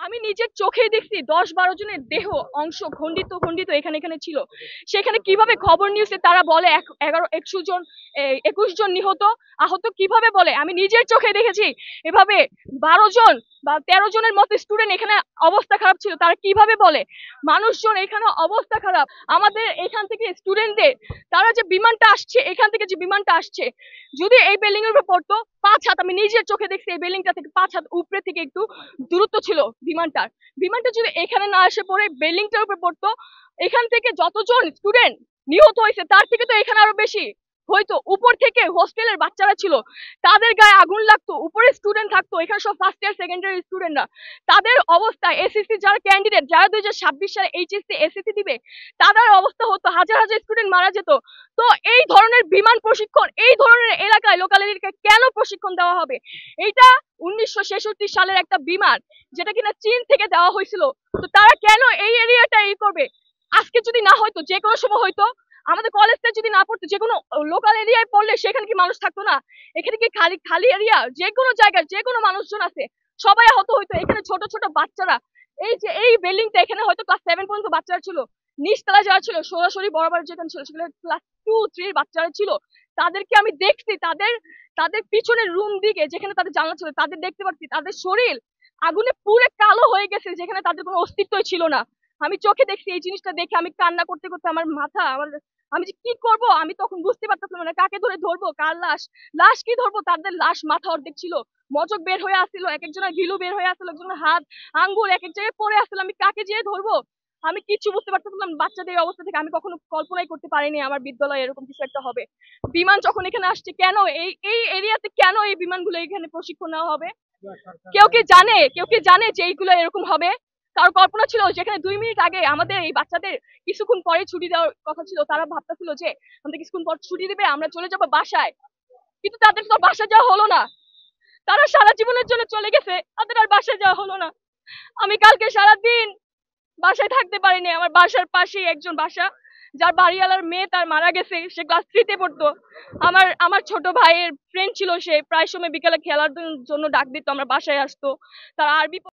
আমি নিজের চোখেই দেখছি 10-12 জনের দেহ অংশ খণ্ডিত খণ্ডিত এখানে এখানে ছিল। সেখানে কিভাবে খবর নিউজে তারা বলে 100 জন 21 জন নিহত আহত কিভাবে বলে, আমি নিজের চোখে দেখেছি। এভাবে 12 জন বা 13 জনের মতো স্টুডেন্ট এখানে অবস্থা খারাপ ছিল, তারা কিভাবে বলে মানুষজন এখানে অবস্থা খারাপ। আমাদের এখান থেকে স্টুডেন্টদের তারা যে বিমানটা আসছে, এখান থেকে যে বিমানটা আসছে যদি এই বিল্ডিং এর উপর পড়তো 5 হাত, আমি নিজের চোখে দেখছি এই বিল্ডিংটা থেকে 5 হাত উপরে থেকে একটু দূরত্ব ছিল বিমানটা যদি এখানে না এসে পড়ে বিল্ডিংটার উপর পড়তো, এখান থেকে যতজন স্টুডেন্ট নিহত হয়েছে তার থেকে তো এখানে আরো বেশি হয়তো। উপর থেকে হোস্টেলের বাচ্চারা ছিল, তাদের গায়ে আগুন লাগতো, উপরে স্টুডেন্ট থাকতো, এখানে সব ফার্স্ট ইয়ার সেকেন্ড ইয়ার স্টুডেন্টরা, তাদের অবস্থা এসএসসি যারা ক্যান্ডিডেট যারা 2026 সালে এইচএসসি এসএসসি দিবে তাদের অবস্থা হতো, হাজার হাজার স্টুডেন্ট মারা যেত। তো এই ধরনের বিমান প্রশিক্ষণ এই ধরনের এলাকায় লোকাল এলাকায় কেন প্রশিক্ষণ দেওয়া হবে? এইটা 1966 সালের একটা বিমান যেটা কিনা চীন থেকে দেওয়া হয়েছিল। তো তারা কেন এই এরিয়াটা করবে? আজকে যদি না হয়তো যে কোনো সময় হয়তো আমাদের কলেজটা যদি না পড়তো, যে কোনো লোকাল এরিয়ায় পড়লে সেখানে কি মানুষ থাকতো না? এখানে কি খালি খালি এরিয়া? যে কোনো জায়গায় যে কোনো মানুষজন আছে, সবাই আহত হইতো। এখানে ছোট ছোট বাচ্চারা, এই যে এই বিল্ডিংটা এখানে হয়তো ক্লাস 7 পর্যন্ত বাচ্চারা ছিল, নিচতলা যারা ছিল সরাসরি বরাবর যেখানে ছিল সেগুলো ক্লাস 2-3 বাচ্চারা ছিল। তাদেরকে আমি দেখছি, তাদের তাদের পিছনের রুম দিকে যেখানে তাদের জানলা ছিল তাদের দেখতে পাচ্ছি তাদের শরীর আগুনে পুরো কালো হয়ে গেছে, যেখানে তাদের কোনো অস্তিত্বই ছিল না। আমি চোখে দেখছি। এই জিনিসটা দেখে আমি কান্না করতে করতে আমার মাথা আমি যে কি করব আমি তখন বুঝতে পারতেছিলাম না, কাকে ধরে ধরবো, কার লাশ কি ধরবো। তাদের লাশ মাথা অর্ধেক ছিল, মজক বের হয়ে আসছিল, এক একজনের ঘিলু বের হয়ে আসছিল, একজনের হাত আঙ্গুল এক এক জায়গায় পড়ে আসছিল। আমি কাকে যেয়ে ধরবো আমি কিচ্ছু বুঝতে পারতেছিলাম। বাচ্চাদের এই অবস্থা থেকে আমি কখনো কল্পনাই করতে পারিনি আমার বিদ্যালয়ে এরকম কিছু একটা হবে। বিমান যখন এখানে আসছে কেন এই এই এরিয়াতে কেন এই বিমানগুলো এখানে প্রশিক্ষণ নেওয়া হবে? কেউ কি জানে যে এইগুলো এরকম হবে? কারো কল্পনা ছিল? যেখানে 2 মিনিট আগে আমাদের এই বাচ্চাদের কিছুক্ষণ পরে ছুটি দেওয়ার কথা ছিল, তারা ভাবতেছিল যে আমাদের কিছুক্ষণ পর ছুটি দিবে আমরা চলে যাবো বাসায়, কিন্তু তাদের তো বাসা যাওয়া হলো না। তারা সারা জীবনের জন্য চলে গেছে, তাদের আর বাসায় যাওয়া হলো না। আমি কালকে সারাদিন বাসায় থাকতে পারিনি। আমার বাসার পাশেই একজন বাসা, যার বাড়িওয়ালার মেয়ে তার মারা গেছে, সে ক্লাস 3-তে পড়তো। আমার ছোট ভাইয়ের ফ্রেন্ড ছিল, সে প্রায় সময় বিকালে খেলার জন্য ডাক দিত, আমার বাসায় আসতো। তার আরবি